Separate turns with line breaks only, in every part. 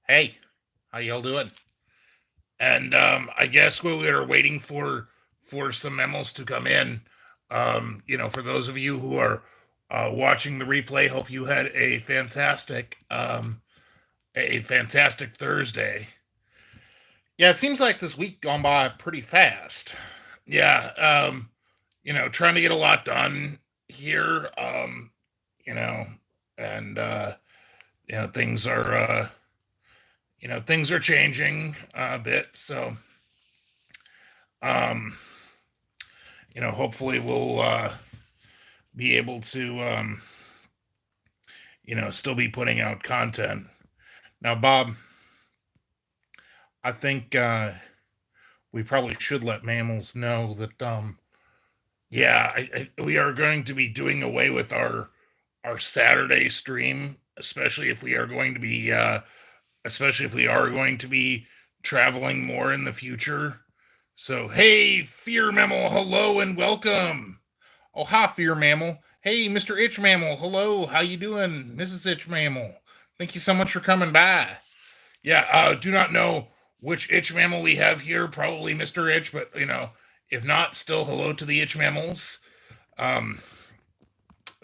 Hey, how y'all doing? And I guess we were waiting for some memos to come in. For those of you who are watching the replay, hope you had a fantastic Thursday. Yeah, it seems like this week gone by pretty fast. Yeah, trying to get a lot done here. You know, and things are things are changing a bit. So um, hopefully we'll be able to still be putting out content. Now, Bob, I think we probably should let mammals know that we are going to be doing away with our Saturday stream, especially if we are going to be traveling more in the future. So, hey, Fear Mammal, hello and welcome. Oh, hi, Fear Mammal. Hey, Mr. Itch Mammal, hello. How you doing, Mrs. Itch Mammal? Thank you so much for coming by. Yeah, do not know which Itch Mammal we have here. Probably Mr. Itch, but if not, still hello to the Itch Mammals. Um,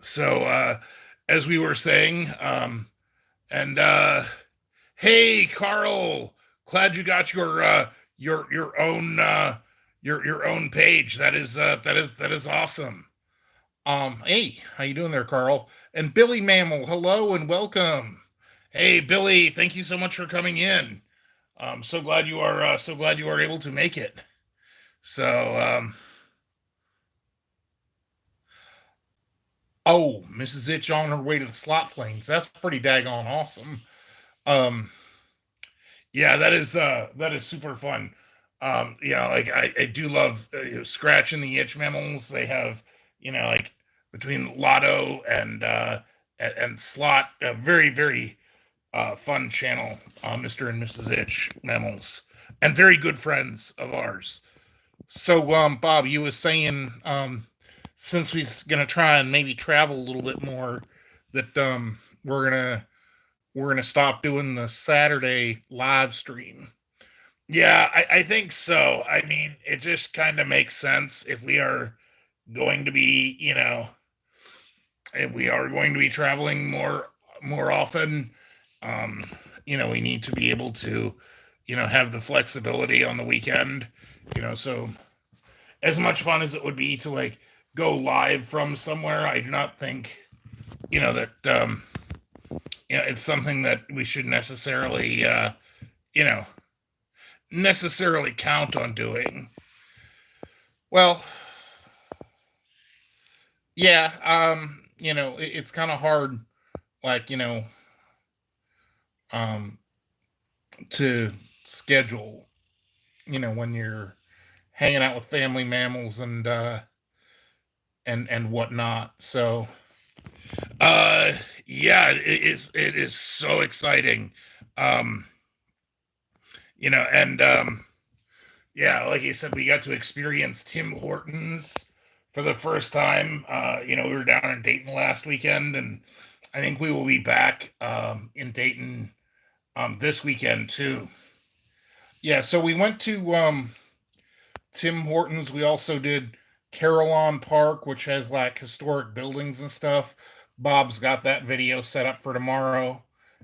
so, as we were saying, and hey, Carl, glad you got your own your own page. That is awesome. Hey, how you doing there, Carl? And Billy Mammal, hello and welcome. Hey, Billy, thank you so much for coming in. I'm so glad you are able to make it. So, oh, Mrs. Itch on her way to the slot planes. That's pretty daggone awesome. Um, yeah, that is super fun. Like I do love scratching the itch mammals. They have like between Lotto and Slot, a very very fun channel, Mr. and Mrs. Itch mammals, and very good friends of ours. So, Bob, you was saying, since we're gonna try and maybe travel a little bit more, that we're gonna stop doing the Saturday live stream. Yeah, I think so. I mean, it just kind of makes sense if we are going to be, if we are going to be traveling more often. Um, we need to be able to, have the flexibility on the weekend. So as much fun as it would be to like go live from somewhere, I do not think, that it's something that we should you know, necessarily count on doing. Well, yeah, it's kind of hard, like, um, to schedule, when you're hanging out with family mammals and whatnot. So, uh, yeah, it is so exciting. Um, and yeah, like you said, we got to experience Tim Hortons for the first time. We were down in Dayton last weekend, and I think we will be back in Dayton this weekend too. Yeah, so we went to Tim Hortons. We also did Carillon Park, which has like historic buildings and stuff. Bob's got that video set up for tomorrow,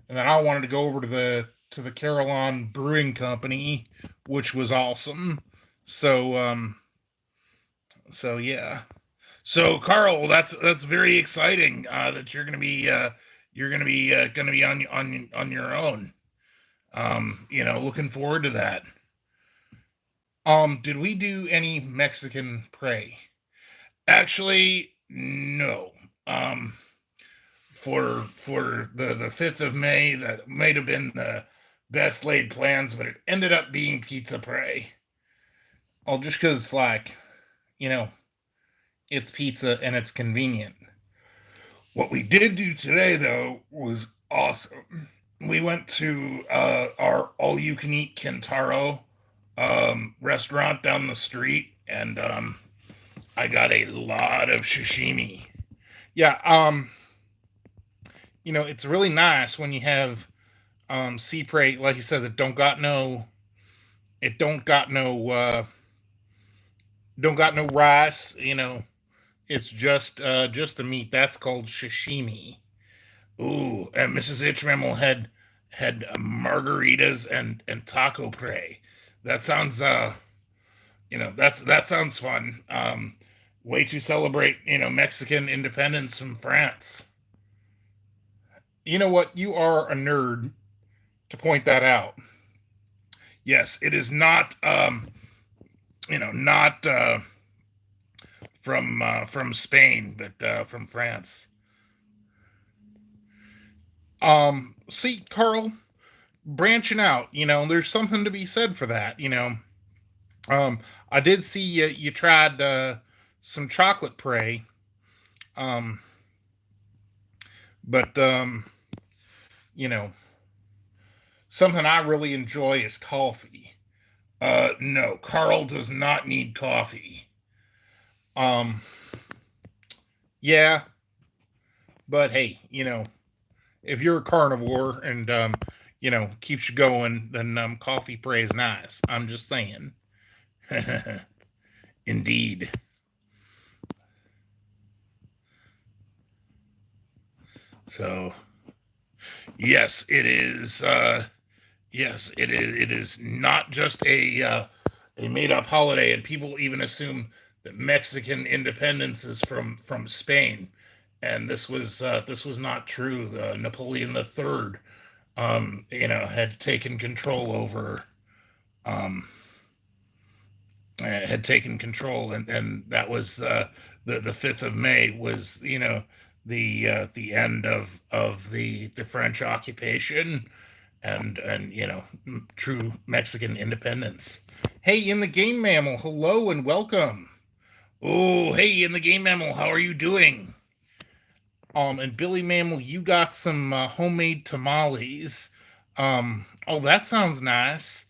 and then I wanted to go over to the Carillon Brewing Company, which was awesome. So yeah. So Carl, that's very exciting that you're gonna be on your own. Looking forward to that. Did we do any Mexican prey? Actually, no. For the 5th of May, that might have been the best laid plans, but it ended up being pizza prey. Oh, just because like, you know, it's pizza and it's convenient. What we did do today, though, was awesome. We went to our all-you-can-eat Kentaro restaurant down the street, and I got a lot of sashimi. Yeah, it's really nice when you have sea prey, like you said, that don't got no rice. It's just the meat. That's called sashimi. Ooh, and Mrs. Itchmemel had margaritas and taco prey. That sounds that sounds fun. Way to celebrate Mexican independence from France. You know what? You are a nerd to point that out. Yes, it is not not from Spain, but from France. See, Carl, branching out, there's something to be said for that. I did see you tried some chocolate prey, um, but you know, something I really enjoy is coffee. No, Carl does not need coffee. Um, yeah, but hey, if you're a carnivore and keeps you going, then coffee prey is nice. I'm just saying. Indeed. So, yes, it is. Yes, it is. It is not just a made up holiday, and people even assume that Mexican independence is from Spain, and this was not true. Napoleon III, had taken control over. Um, had taken control, and that was the 5th of May was the end of the French occupation and true Mexican independence. Hey, in the game mammal, hello and welcome. Oh, hey, in the game mammal, how are you doing? And Billy Mammal, you got some homemade tamales. Oh, that sounds nice.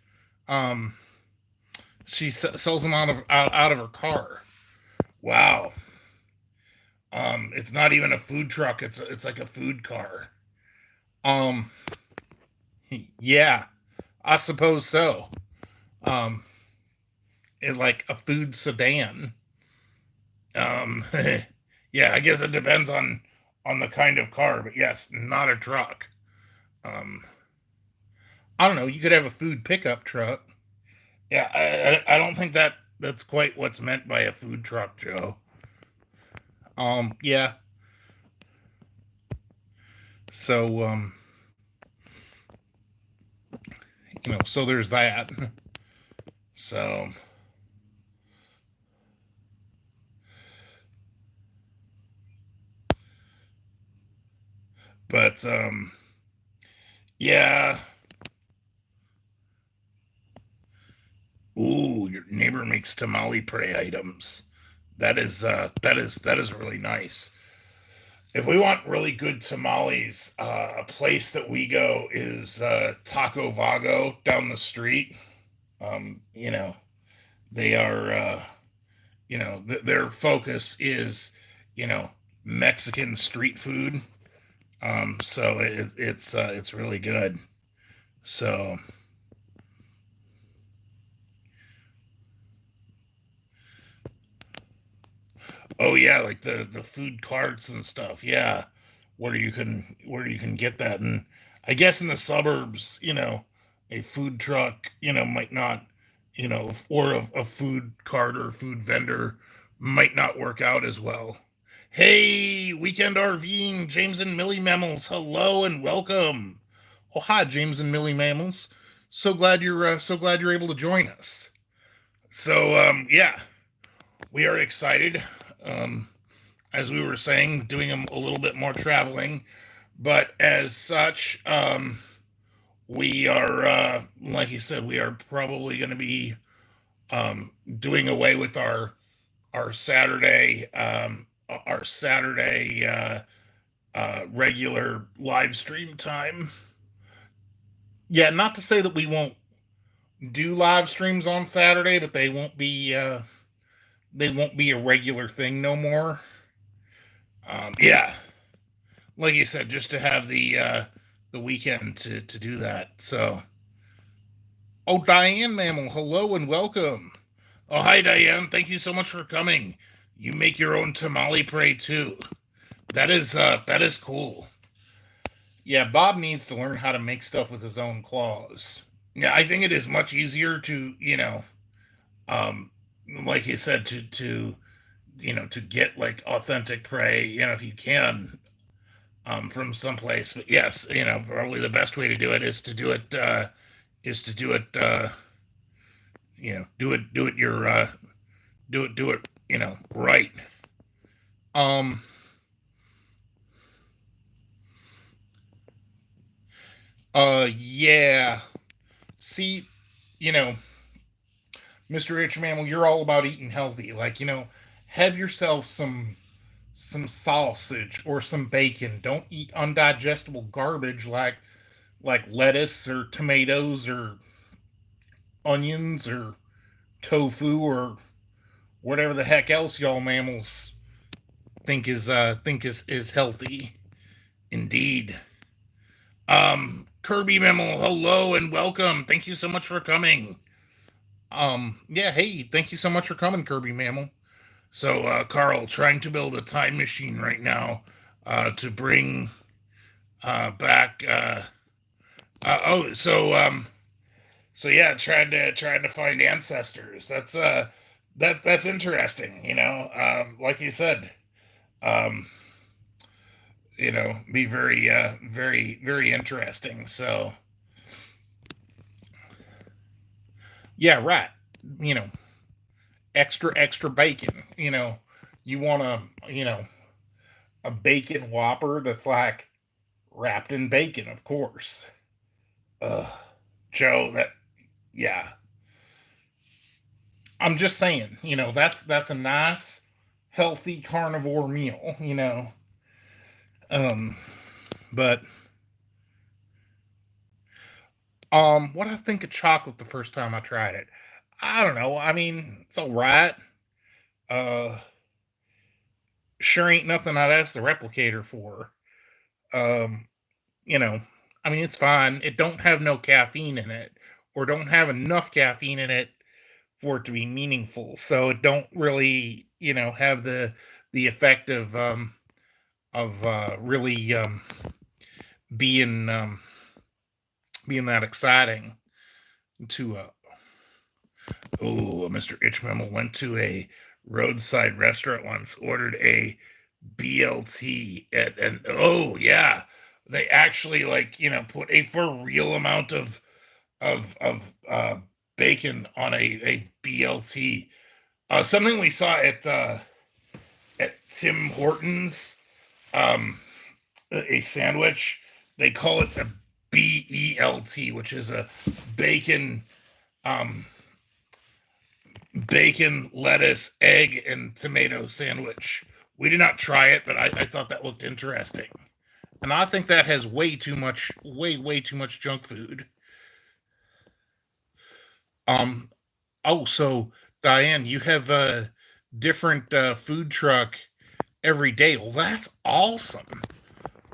Um, she sells them out of her car. Wow. It's not even a food truck. It's like a food car. Um, yeah, I suppose so. Um, it like a food sedan. Um, yeah, I guess it depends on the kind of car, but yes, not a truck. Um, I don't know. You could have a food pickup truck. Yeah, I don't think that's quite what's meant by a food truck, Joe. Yeah. So so there's that. So, but yeah. Ooh, your neighbor makes tamale prey items. That is really nice. If we want really good tamales, a place that we go is Taco Vago down the street. You know, they are, their focus is, you know, Mexican street food. So it's really good. So, oh yeah, like the food carts and stuff. Yeah, where you can get that, and I guess in the suburbs, a food truck, might not, or a food cart or food vendor might not work out as well. Hey, weekend RVing, James and Millie Mammals. Hello and welcome. Oh hi, James and Millie Mammals. So glad you're able to join us. So yeah, we are excited. Um, as we were saying, doing a little bit more traveling. But as such, we are, like you said, we are probably going to be doing away with our Saturday regular live stream time. Yeah, not to say that we won't do live streams on Saturday, but they won't be a regular thing no more. Yeah, like you said, just to have the weekend to do that. So, oh, Diane Mammal, hello and welcome. Oh, hi, Diane. Thank you so much for coming. You make your own tamale prey too. That is cool. Yeah, Bob needs to learn how to make stuff with his own claws. Yeah, I think it is much easier to, um, like you said, to get like authentic prey, if you can, from someplace. But yes, probably the best way to do it is to do it, do it your, do it, right. Um, yeah. See, you know, Mr. Rich Mammal, you're all about eating healthy. Like, have yourself some sausage or some bacon. Don't eat undigestible garbage like lettuce or tomatoes or onions or tofu or whatever the heck else y'all mammals think is healthy. Indeed. Kirby Mammal, hello and welcome. Thank you so much for coming. Yeah, hey, thank you so much for coming, Kirby Mammal. So, Carl, trying to build a time machine right now to bring back. Oh, so yeah, trying to find ancestors. That's interesting. Like you said, um, be very very interesting. So yeah, right. You know, extra bacon. You want a bacon whopper that's like wrapped in bacon, of course. Ugh, Joe, yeah. I'm just saying, that's a nice, healthy carnivore meal. Um, but what I think of chocolate the first time I tried it, I don't know. I mean, it's all right. Uh, sure ain't nothing I'd ask the replicator for. Um, you know, I mean, it's fine. It don't have no caffeine in it, or don't have enough caffeine in it for it to be meaningful. So it don't really, have the effect of really being being that exciting to oh, Mr. Itchmemel went to a roadside restaurant once, ordered a BLT and oh yeah, they actually like put a for real amount of bacon on a BLT. Something we saw at Tim Hortons, um, a sandwich. They call it a BELT, which is a bacon, um, bacon, lettuce, egg, and tomato sandwich. We did not try it, but I thought that looked interesting. And I think that has way too much junk food. Um. Oh, so Diane, you have a different food truck every day. Well, that's awesome.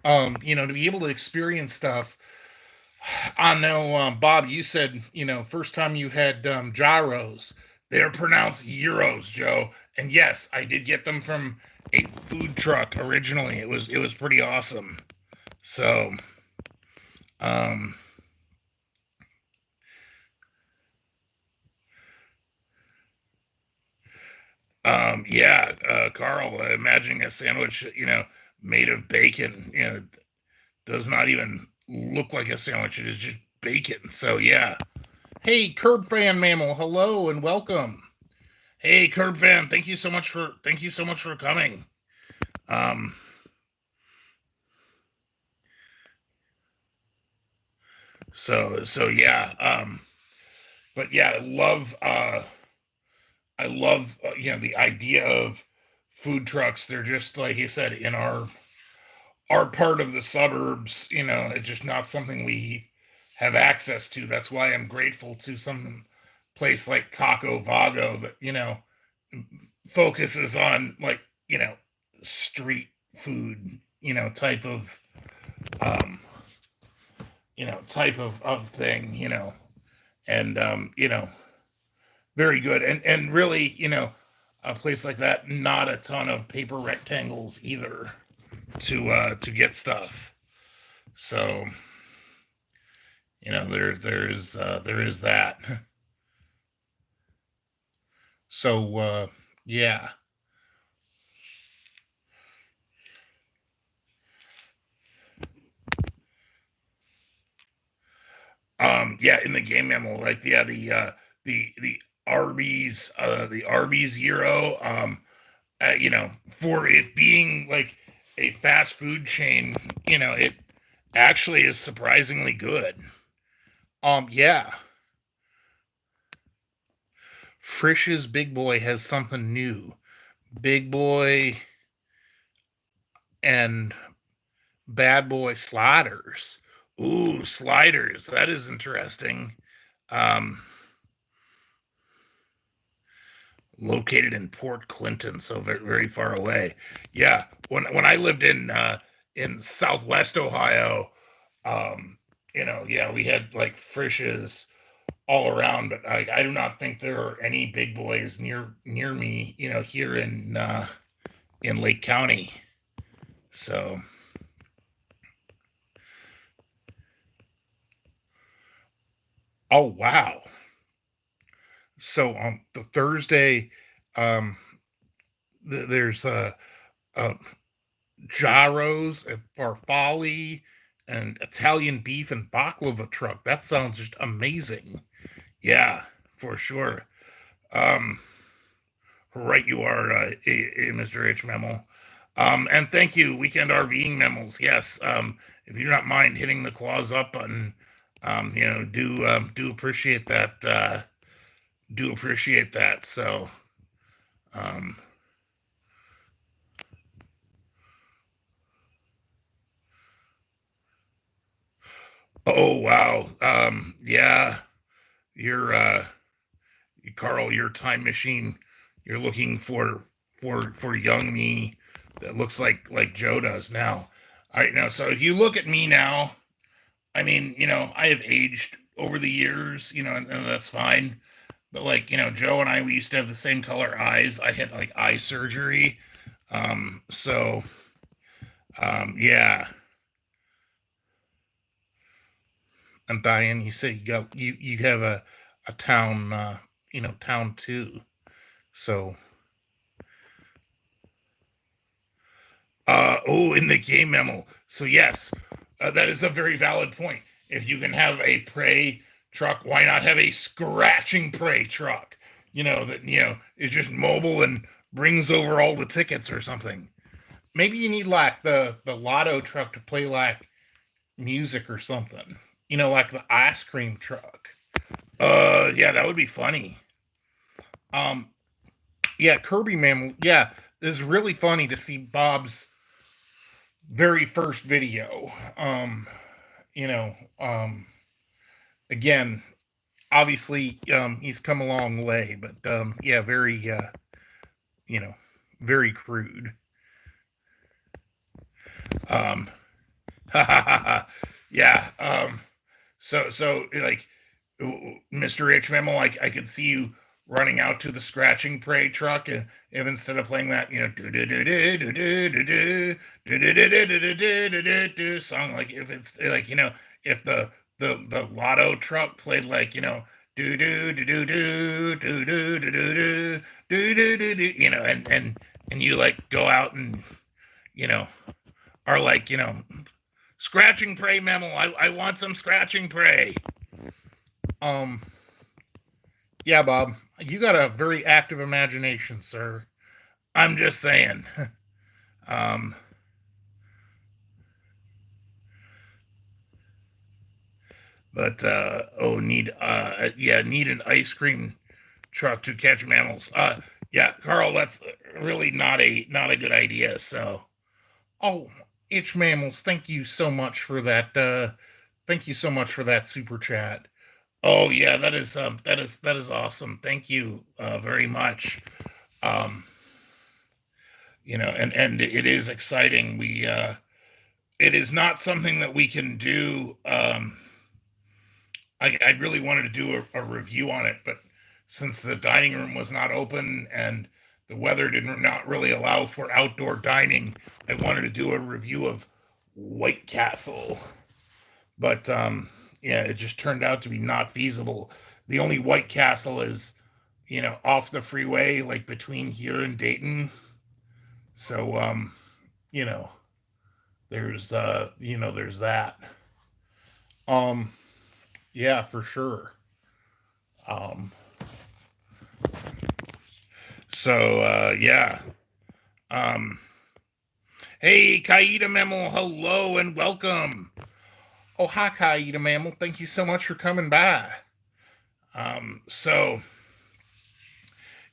To be able to experience stuff. I know, Bob, you said, first time you had gyros, they're pronounced euros, Joe. And yes, I did get them from a food truck originally. It was pretty awesome. So, um, yeah, Carl, imagining a sandwich, made of bacon, does not even look like a sandwich. It is just bacon. So yeah. Hey, Curb Fan Mammal, hello and welcome. Hey, Curb Fan, thank you so much for coming. Um, so yeah. But yeah, I love the idea of food trucks. They're just like you said in our part of the suburbs. It's just not something we have access to. That's why I'm grateful to some place like Taco Vago that focuses on like street food type of um type of thing, and very good. And really, a place like that, not a ton of paper rectangles either to get stuff. So, there is that. So, yeah. Yeah, in the game memo, like, yeah, the Arby's gyro, for it being like a fast food chain, it actually is surprisingly good. Yeah. Frisch's Big Boy has something new. Big Boy and Bad Boy sliders. Ooh, sliders. That is interesting. Um, Located in Port Clinton, so very, very far away. Yeah, when I lived in Southwest Ohio, yeah, we had like Frisch's all around, but I do not think there are any Big Boys near me, here in Lake County. So, oh wow. So on the Thursday, um, there's gyros and farfalle and Italian beef and baklava truck. That sounds just amazing. Yeah, for sure. Um, right, you are, Mr. H. Memo. And thank you, Weekend RVing Memos. Yes, if you do not mind hitting the claws up button, do appreciate that. Do appreciate that. So, um, oh wow, yeah, you're Carl, your time machine. You're looking for young me that looks like Joe does now. All right, now, so if you look at me now, I mean, I have aged over the years, and that's fine. But like, Joe and I, we used to have the same color eyes. I had like eye surgery. So, yeah. And Diane, you said you have a town, town too. So, in the game memo. So yes, that is a very valid point. If you can have a prey truck, why not have a scratching prey truck? That is just mobile and brings over all the tickets or something. Maybe you need like the lotto truck to play like music or something. Like the ice cream truck. Yeah, that would be funny. Um, yeah, Kirby Man. Yeah, it's really funny to see Bob's very first video. You know, um, Again, obviously, he's come a long way, but yeah, very, you know, very crude. Um, yeah. So like, Mr. H Memo, I could see you running out to the scratching prey truck, and if instead of playing that, song, like if it's like, if the lotto truck played like, do do do do do do do do do do do do do, and you like go out and you know are like, scratching prey mammal. I want some scratching prey. Um, yeah, Bob, you got a very active imagination, sir. I'm just saying. um, but need need an ice cream truck to catch mammals. Yeah, Carl, that's really not a good idea. So, oh, itch mammals, thank you so much for that. Thank you so much for that super chat. Oh yeah, that is awesome. Thank you very much. Um, and it is exciting. We it is not something that we can do. I really wanted to do a review on it, but since the dining room was not open and the weather did not really allow for outdoor dining, I wanted to do a review of White Castle. But yeah, it just turned out to be not feasible. The only White Castle is, off the freeway, like between here and Dayton. So you know, there's that. Um, yeah, for sure. Um, so yeah. Um, hey, Kaida Mammal, hello and welcome. Oh, hi, Kaida Mammal. Thank you so much for coming by. So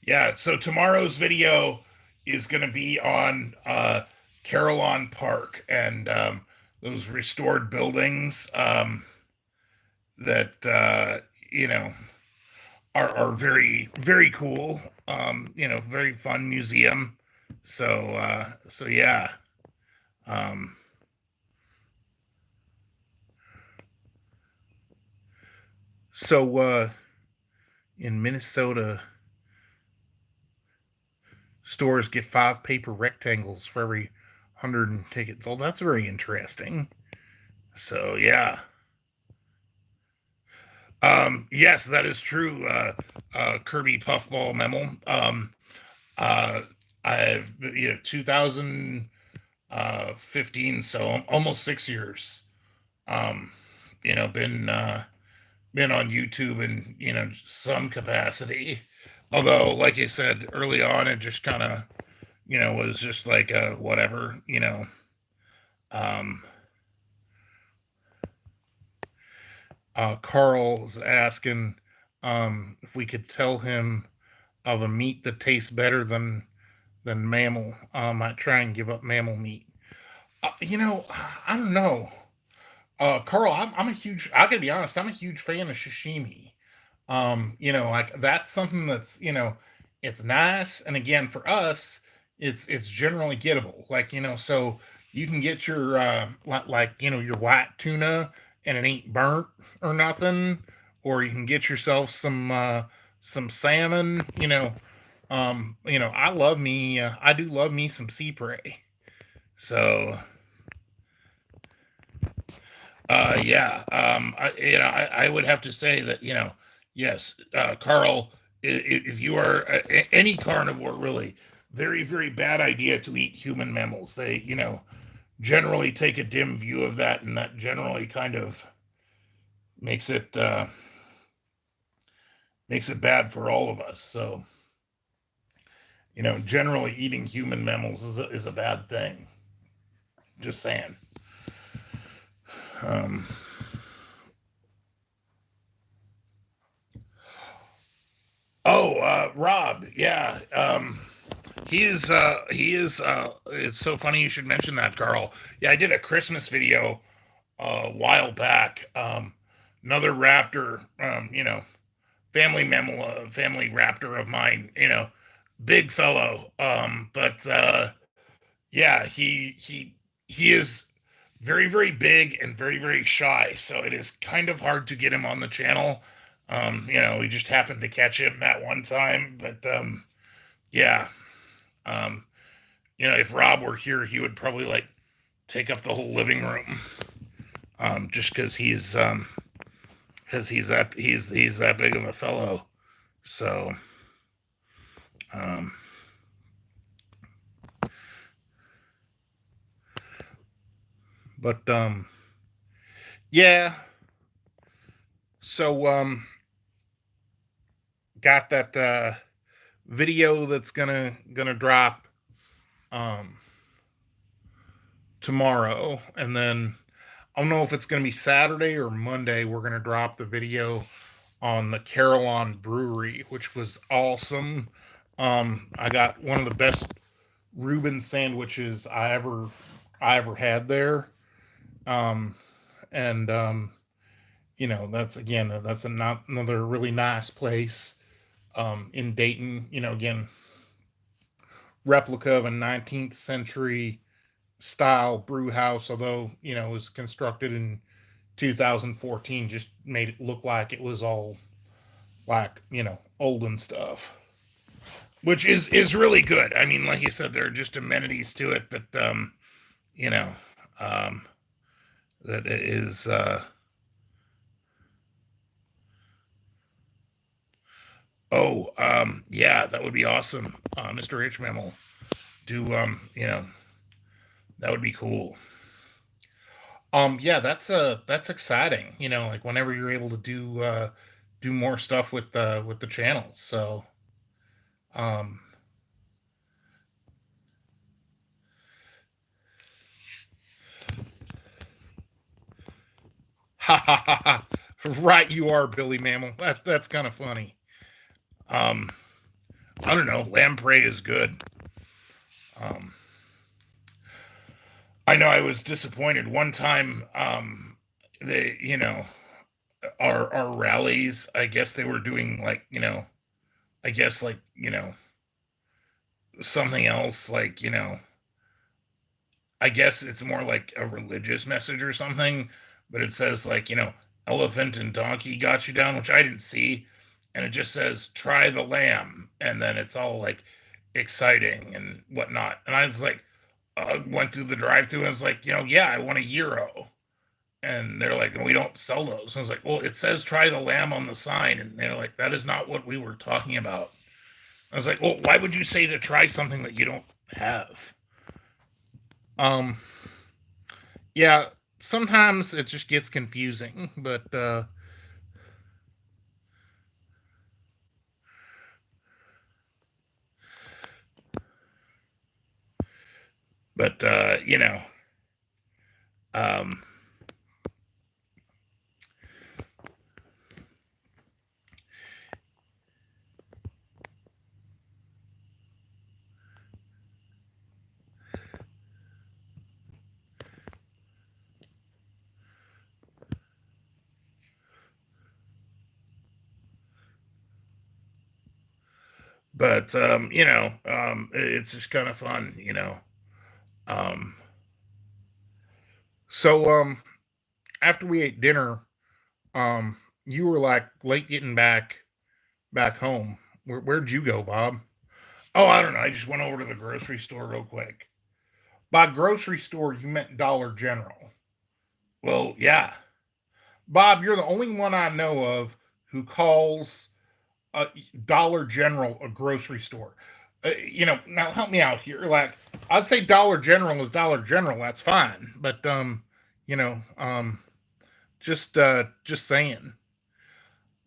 yeah, so tomorrow's video is going to be on Carillon Park and those restored buildings that are very very cool. Very fun museum. So yeah. Um, so in Minnesota, stores get 5 paper rectangles for every 100 tickets. Oh, that's very interesting. So yeah. Yes, that is true. Kirby Puffball Memo. Uh, I've 2015, so almost 6 years. Um, been on YouTube in some capacity. Although, like I said early on, it just kind of was just like whatever. Um, Carl's asking if we could tell him of a meat that tastes better than mammal. I might try and give up mammal meat. I don't know. Carl, I'm a huge. I gotta be honest. I'm a huge fan of sashimi. Like that's something that's it's nice, and again for us, it's generally gettable. Like so you can get your your white tuna, and it ain't burnt or nothing, or you can get yourself some salmon. I do love me some sea prey. So yeah, I would have to say that yes, Carl, if you are any carnivore, really, very very bad idea to eat human mammals. They generally take a dim view of that, and that generally kind of makes it bad for all of us. So generally eating human mammals is a bad thing. Just saying. Um, Oh, Rob, yeah. He is. It's so funny you should mention that, Carl. Yeah, I did a Christmas video a while back. Another raptor, family mammal, family raptor of mine, big fellow. But yeah, he is very very big and very very shy. So it is kind of hard to get him on the channel. We just happened to catch him that one time, but yeah. Um, if Rob were here, he would probably like take up the whole living room, just because he's that big of a fellow. So, um, but yeah. So got that video that's gonna drop um tomorrow, and then I don't know if it's gonna be Saturday or Monday. We're gonna drop the video on the Carillon Brewery, which was awesome. I got one of the best Reuben sandwiches I ever had there. Um, and that's another really nice place in Dayton. Again, replica of a 19th century style brew house, although it was constructed in 2014 just made it look like it was all like, old and stuff, which is really good. I mean, like you said, there are just amenities to it that you know um, that is yeah, that would be awesome, Mr. H Mammal. Do that would be cool. Yeah, that's exciting. Like whenever you're able to do more stuff with the channels. So um ha ha ha ha. Right, you are, Billy Mammal. That's kind of funny. Um I don't know. Lamprey is good. Um I know I was disappointed one time. They, our rallies. I guess they were doing like, I guess like, something else, like, I guess it's more like a religious message or something, but it says like, elephant and donkey got you down, which I didn't see, and it just says try the lamb, and then it's all like exciting and whatnot, and I was like, went through the drive-through and was like, yeah, I want a gyro, and they're like, we don't sell those. And I was like, well, it says try the lamb on the sign, and they're like, that is not what we were talking about. I was like, well, why would you say to try something that you don't have? Um, yeah, sometimes it just gets confusing, but um, but it's just kind of fun. Um, so after we ate dinner, um, you were like late getting back home. Where'd you go, Bob? Oh, I don't know. I just went over to the grocery store real quick. By grocery store, you meant Dollar General. Well, yeah. Bob, you're the only one I know of who calls a Dollar General a grocery store. Now help me out here. Like, I'd say Dollar General is Dollar General. That's fine, but you know, um, just saying.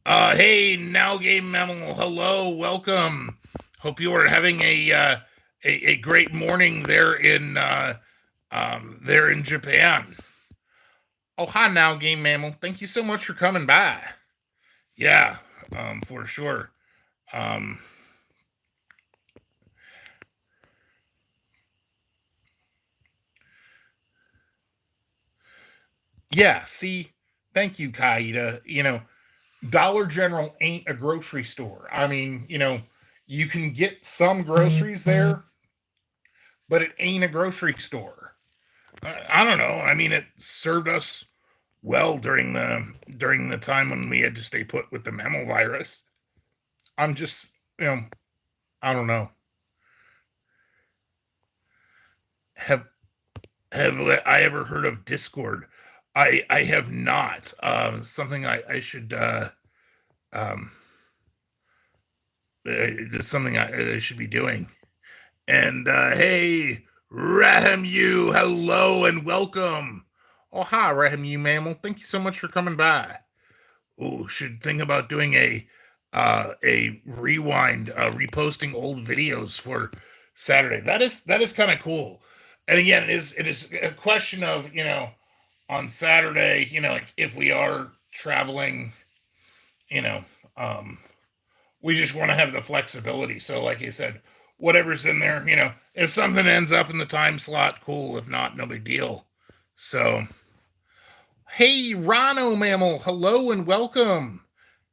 Hey, now game mammal. Hello, welcome. Hope you are having a great morning there in Japan. Oh, hi, now game mammal. Thank you so much for coming by. Yeah, for sure. Um, yeah, see, thank you, Kaida. Dollar General ain't a grocery store. I mean, you can get some groceries there, but it ain't a grocery store. I don't know. I mean, it served us well during the time when we had to stay put with the mammal virus. I'm just, I don't know. Have have I ever heard of Discord? I have not. Something I should um, it's something I should be doing. And hey, Raham, you, hello and welcome. Oh, hi, Raham, you mammal. Thank you so much for coming by. Oh, should think about doing a rewind, reposting old videos for Saturday. That is kind of cool. And again, it is a question of on Saturday, like if we are traveling, you know, um, we just want to have the flexibility. So, like you said, whatever's in there, if something ends up in the time slot, cool. If not, no big deal. So, hey, Rhino Mammal, hello and welcome.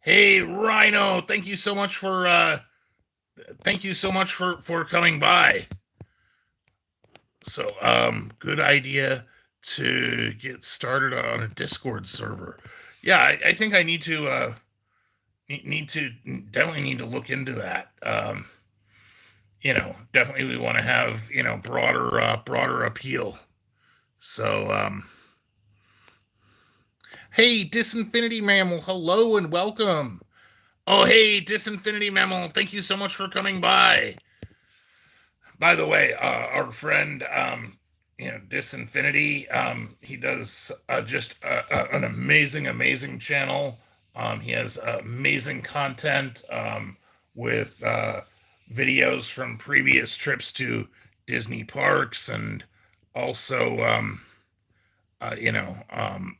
Hey, Rhino, thank you so much for coming by. So, good idea to get started on a Discord server. Yeah, I think I need to definitely need to look into that. Definitely we want to have broader appeal. So hey, Disinfinity Mammal, hello and welcome. Oh, hey, Disinfinity Mammal, thank you so much for coming by. By the way, our friend, Disinfinity, he does just an amazing channel. He has amazing content with videos from previous trips to Disney parks and also, uh, you know, um,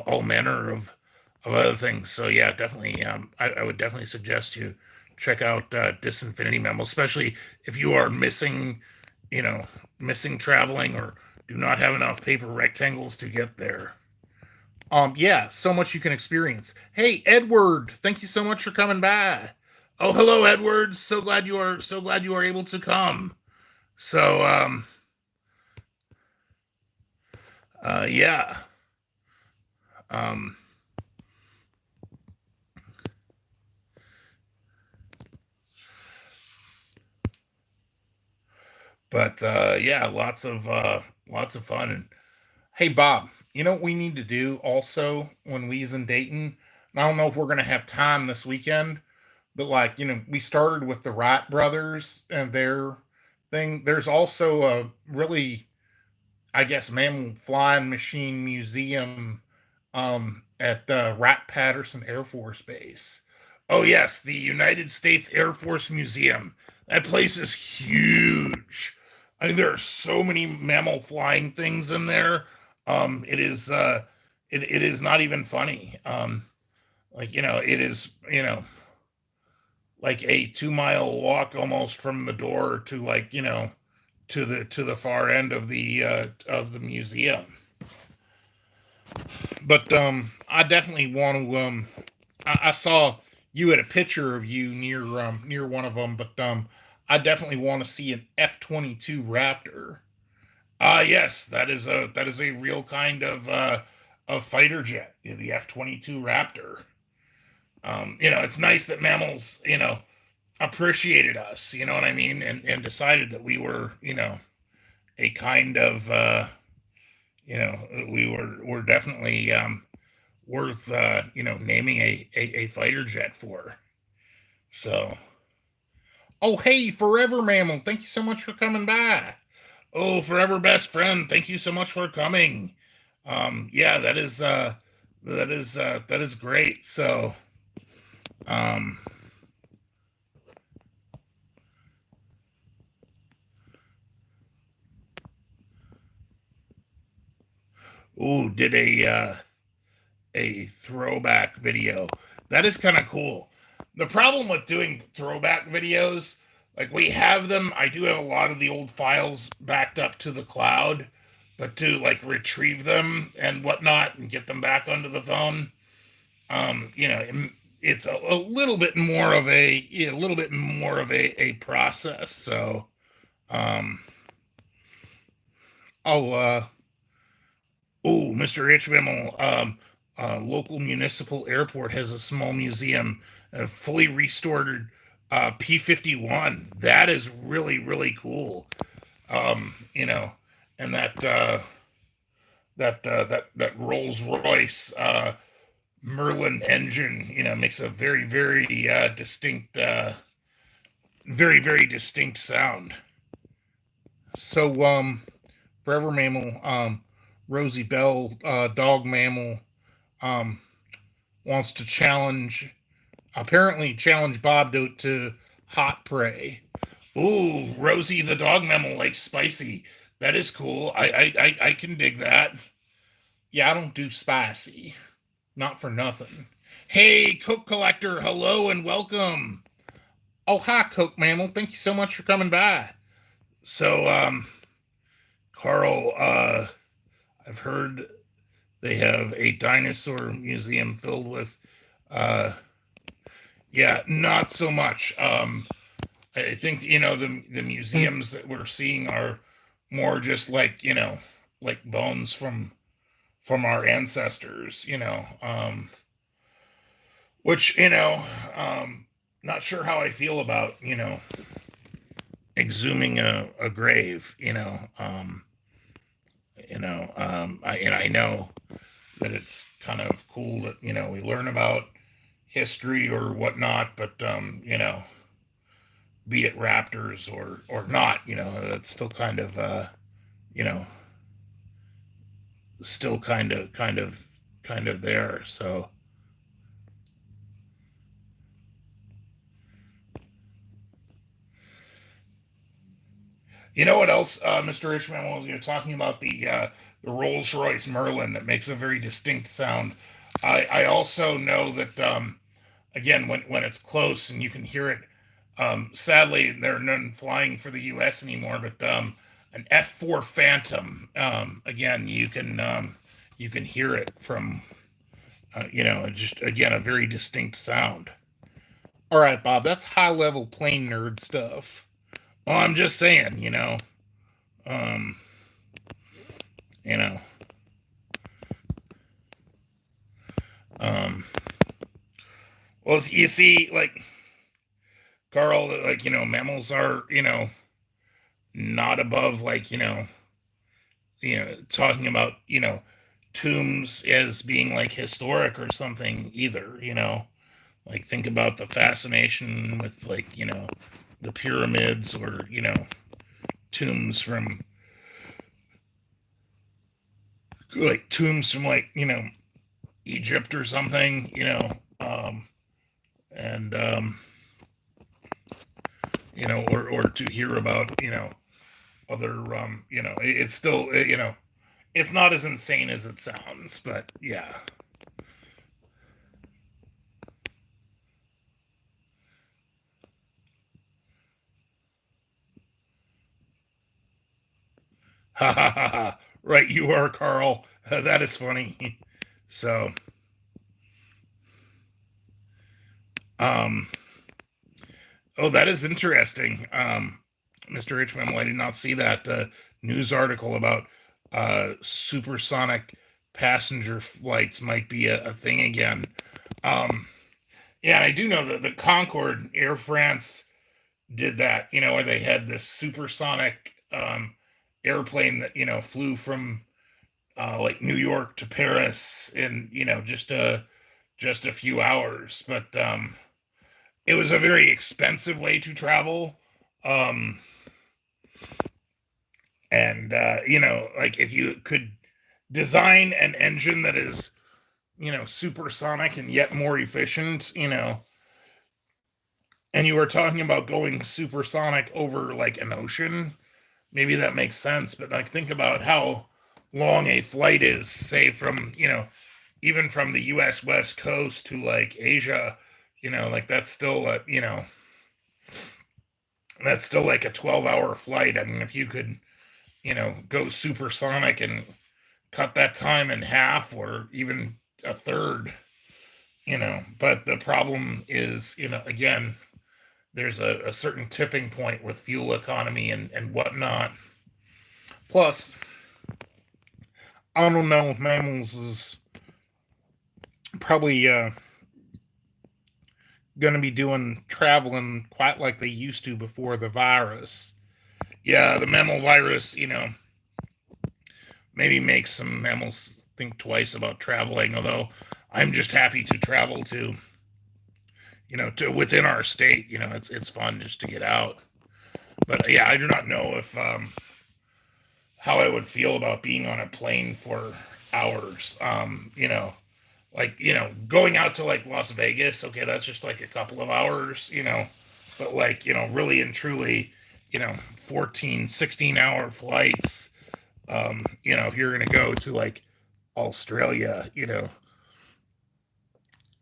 all manner of other things. So yeah, definitely, I would definitely suggest you check out Disinfinity Memo, especially if you are you know, missing traveling or do not have enough paper rectangles to get there. Yeah, so much you can experience. Hey, Edward, thank you so much for coming by. Oh, hello, Edward. So glad you are able to come. So, yeah. Um, but yeah, lots of fun. And hey, Bob, you know what we need to do also when we's in Dayton? And I don't know if we're gonna have time this weekend, but like we started with the Wright brothers and their thing. There's also a really, I guess, mammal flying machine museum at Wright Patterson Air Force Base. Oh yes, the United States Air Force Museum. That place is huge. I mean, there are so many mammal flying things in there. It is it is not even funny. Like it is like a 2 mile walk almost from the door to like to the far end of the museum. But I definitely want to. I saw you had a picture of you near one of them, but I definitely want to see an F-22 Raptor. Yes, that is a real kind of fighter jet, the F-22 Raptor. It's nice that mammals, appreciated us, you know what I mean, and decided that we were, a kind of, we're definitely worth, naming a fighter jet for. So, oh hey, Forever Mammal, thank you so much for coming by. Oh, Forever Best Friend, thank you so much for coming. Yeah, that is great. So, um, did a throwback video. That is kind of cool. The problem with doing throwback videos, like we have them, I do have a lot of the old files backed up to the cloud, but to like retrieve them and whatnot and get them back onto the phone, it's a little bit more of a process. So, um, oh, Mr. Hitchwimmel, local municipal airport has a small museum, a fully restored P-51. That is really cool. And that Rolls Royce Merlin engine, makes a very distinct, very distinct sound. So, Forever Mammal, Rosie Bell, Dog Mammal, um, wants to apparently challenge Bob to hot prey. Ooh, Rosie the dog mammal likes spicy. That is cool. I can dig that. Yeah, I don't do spicy. Not for nothing. Hey, Coke Collector, hello and welcome. Oh, hi, Coke Mammal. Thank you so much for coming by. So, Carl, I've heard they have a dinosaur museum filled with, uh, yeah, not so much. I think the museums that we're seeing are more just like like bones from our ancestors, which, not sure how I feel about, exhuming a grave, I know that it's kind of cool that, we learn about history or whatnot, but, be it raptors or not, that's still kind of, you know, still kind of there. So, you know what else, Mr. Ishmael, was you're talking about the Rolls Royce Merlin that makes a very distinct sound. I also know that, again, when it's close and you can hear it. Sadly, there are none flying for the U.S. anymore, but an F4 Phantom, again, you can hear it from, just again a very distinct sound. All right, Bob, that's high level plane nerd stuff. Well, I'm just saying, um, you know, um, well, you see, like Carl, like mammals are, not above like talking about tombs as being like historic or something either. Like think about the fascination with like the pyramids or tombs from like Egypt or something, and or to hear about other it's still it's not as insane as it sounds, but yeah. Ha ha ha ha. Right, you are, Carl. That is funny. So, um, oh, that is interesting. Mr. Richmond, I did not see that news article about supersonic passenger flights might be a thing again. Um, yeah, I do know that the Concorde, Air France did that, where they had this supersonic airplane that, flew from like New York to Paris in, just a few hours. But it was a very expensive way to travel. Um, and like if you could design an engine that is supersonic and yet more efficient, and you were talking about going supersonic over like an ocean, maybe that makes sense. But like think about how long a flight is, say from even from the US West Coast to like Asia, like that's still that's still like a 12-hour flight. I mean, if you could go supersonic and cut that time in half or even a third, but the problem is, again, there's a certain tipping point with fuel economy and whatnot. Plus, I don't know if mammals is probably going to be doing traveling quite like they used to before the virus. Yeah, the mammal virus, maybe makes some mammals think twice about traveling, although I'm just happy to travel to within our state. It's fun just to get out. But yeah, I do not know if how I would feel about being on a plane for hours. Like going out to like Las Vegas. Okay, that's just like a couple of hours. But like really and truly, 14, 16-hour flights. If you're gonna go to like Australia,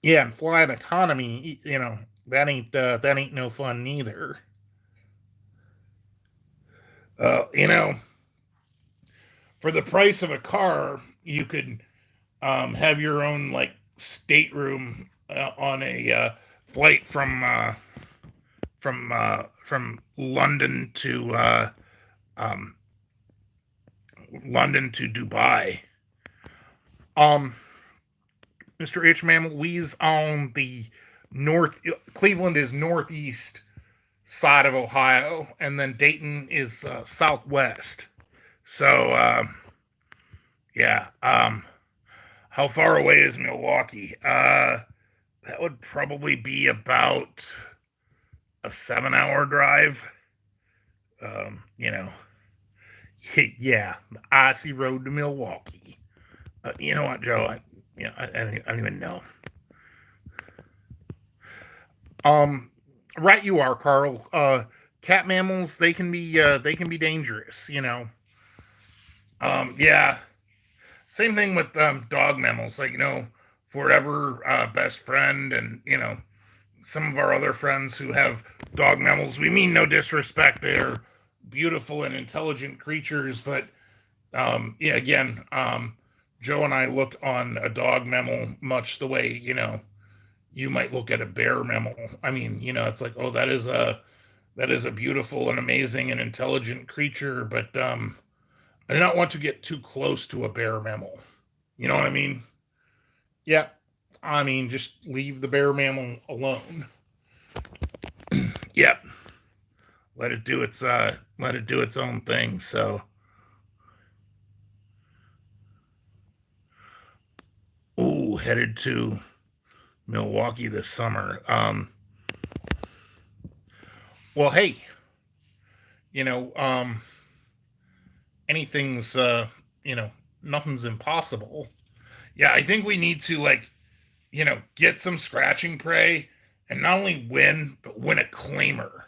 yeah, and fly an economy, that ain't no fun neither. You know, for the price of a car, you could have your own like stateroom on a flight from London to um, London to Dubai. Mr. H. Mammal, we's on the north. Cleveland is northeast side of Ohio, and then Dayton is southwest. So, yeah. How far away is Milwaukee? That would probably be about a 7-hour drive. Yeah, the icy road to Milwaukee. You know what, Joe? I don't even know. Right, you are, Carl. Cat mammals, they can be dangerous. Yeah. Same thing with dog mammals. Like, forever best friend, and some of our other friends who have dog mammals. We mean no disrespect; they're beautiful and intelligent creatures, but yeah, again, Joe and I look on a dog mammal much the way you might look at a bear mammal. I mean, it's like, oh, that is a beautiful and amazing and intelligent creature, but I do not want to get too close to a bear mammal. You know what I mean? Yeah. I mean, just leave the bear mammal alone. Yep. Let it do its own thing. So, headed to Milwaukee this summer. Well, hey, anything's nothing's impossible. Yeah, I think we need to get some scratching prey, and not only win, but win a claimer,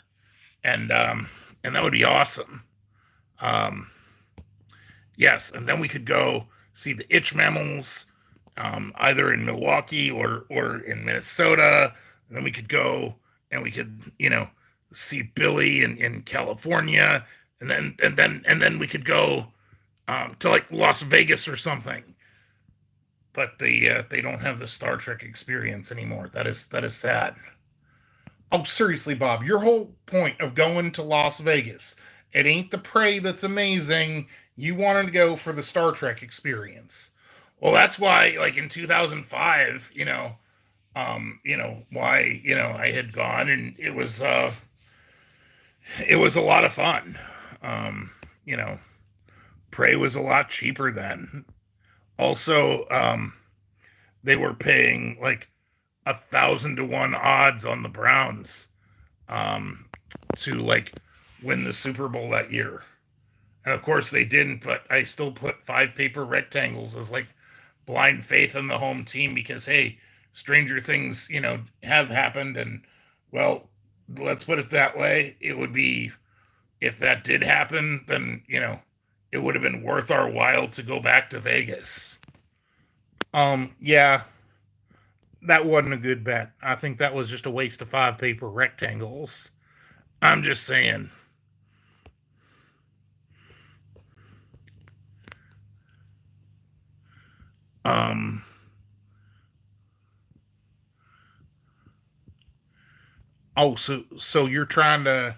and that would be awesome. Yes, and then we could go see the itch mammals, either in Milwaukee or in Minnesota. And then we could go and we could see Billy in California, and then we could go to like Las Vegas or something. But they don't have the Star Trek experience anymore. That is sad. Oh, seriously, Bob, your whole point of going to Las Vegas, it ain't the prey that's amazing. You wanted to go for the Star Trek experience. Well, that's why, like in 2005, why I had gone, and it was a lot of fun. Prey was a lot cheaper then. Also, they were paying like 1,000-to-1 odds on the Browns to like win the Super Bowl that year. And of course they didn't, but I still put 5 paper rectangles as like blind faith in the home team, because hey, stranger things, have happened. And well, let's put it that way. It would be, if that did happen, then, it would have been worth our while to go back to Vegas. Yeah, that wasn't a good bet. I think that was just a waste of 5 paper rectangles. I'm just saying. Oh, so you're trying to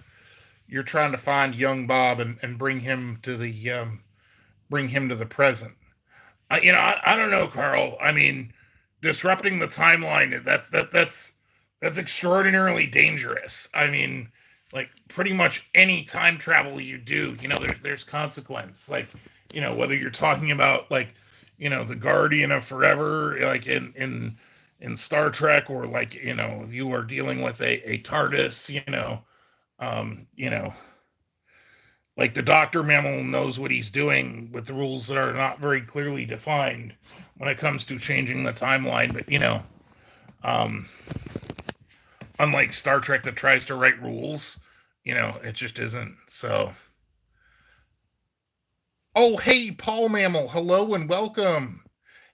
find young Bob and bring him to the present. I don't know, Carl. I mean, disrupting the timeline, that's extraordinarily dangerous. I mean, like pretty much any time travel you do, there's consequence. Like, whether you're talking about like, the Guardian of Forever, like in Star Trek, or like, you are dealing with a TARDIS, like the Doctor Mammal knows what he's doing with the rules that are not very clearly defined when it comes to changing the timeline. But, unlike Star Trek that tries to write rules, it just isn't. So, oh, hey, Paul Mammal, hello and welcome.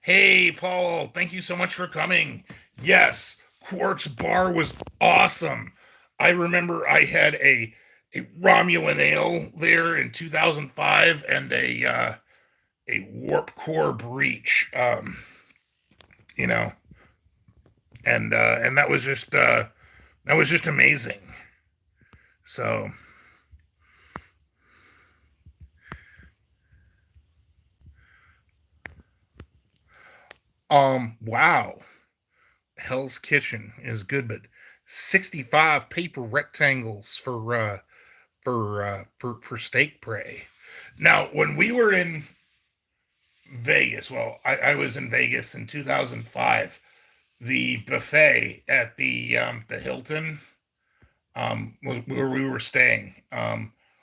Hey, Paul, thank you so much for coming. Yes, Quark's bar was awesome. I remember I had a Romulan ale there in 2005, and a warp core breach, and that was just amazing. So, Wow. Hell's Kitchen is good, but 65 paper rectangles for steak prey. Now, when we were in Vegas, well, I was in Vegas in 2005. The buffet at the Hilton, where we were staying,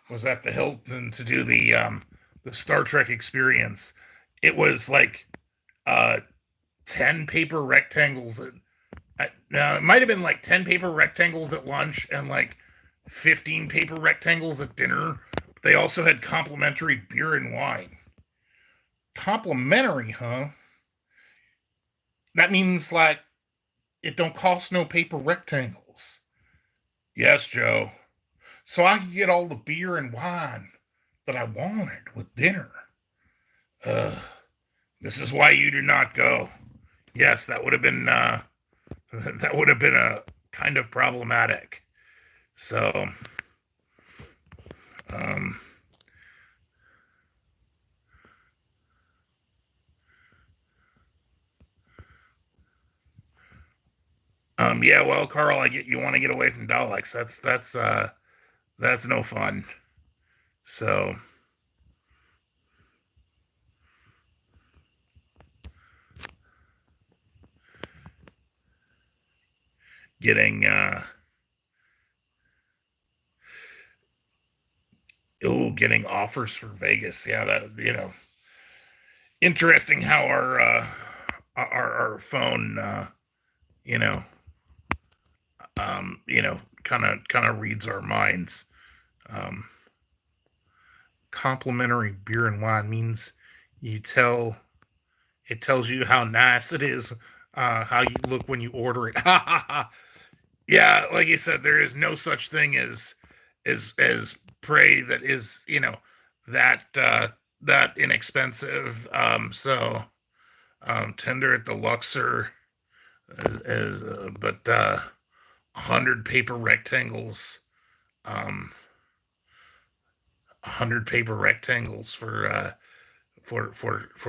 was at the Hilton to do the Star Trek experience. It was like 10 paper rectangles. Now, it might have been like 10 paper rectangles at lunch and like 15 paper rectangles at dinner. They also had complimentary beer and wine. Complimentary, huh? That means like it don't cost no paper rectangles. Yes, Joe. So I could get all the beer and wine that I wanted with dinner. This is why you do not go. Yes, that would have been that would have been a kind of problematic. So, yeah, well, Carl, I get you want to get away from Daleks. That's no fun. So, getting getting offers for Vegas. Yeah, that interesting how our phone kind of reads our minds. Complimentary beer and wine means it tells you how nice it is, how you look when you order it. Yeah, like you said, there is no such thing as prey that is that inexpensive. Tender at the Luxor but 100 paper rectangles, 100 paper rectangles for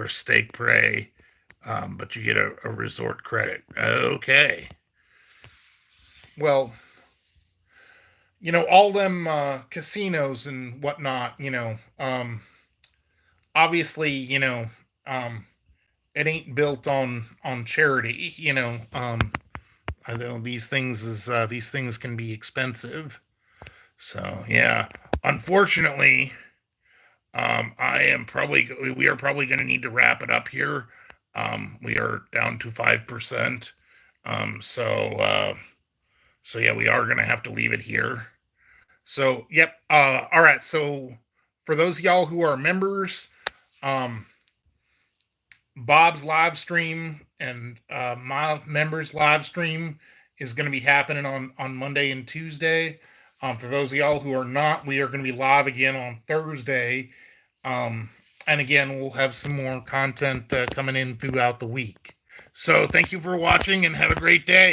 steak prey, but you get a resort credit. Okay. Well, all them casinos and whatnot, obviously, it ain't built on charity, I know these things can be expensive. So yeah, unfortunately, we are probably going to need to wrap it up here. We are down to 5%. So yeah, we are going to have to leave it here. So yep. All right. So for those of y'all who are members, Bob's live stream and my members live stream is going to be happening on Monday and Tuesday. For those of y'all who are not, we are going to be live again on Thursday. And again, we'll have some more content coming in throughout the week. So thank you for watching and have a great day.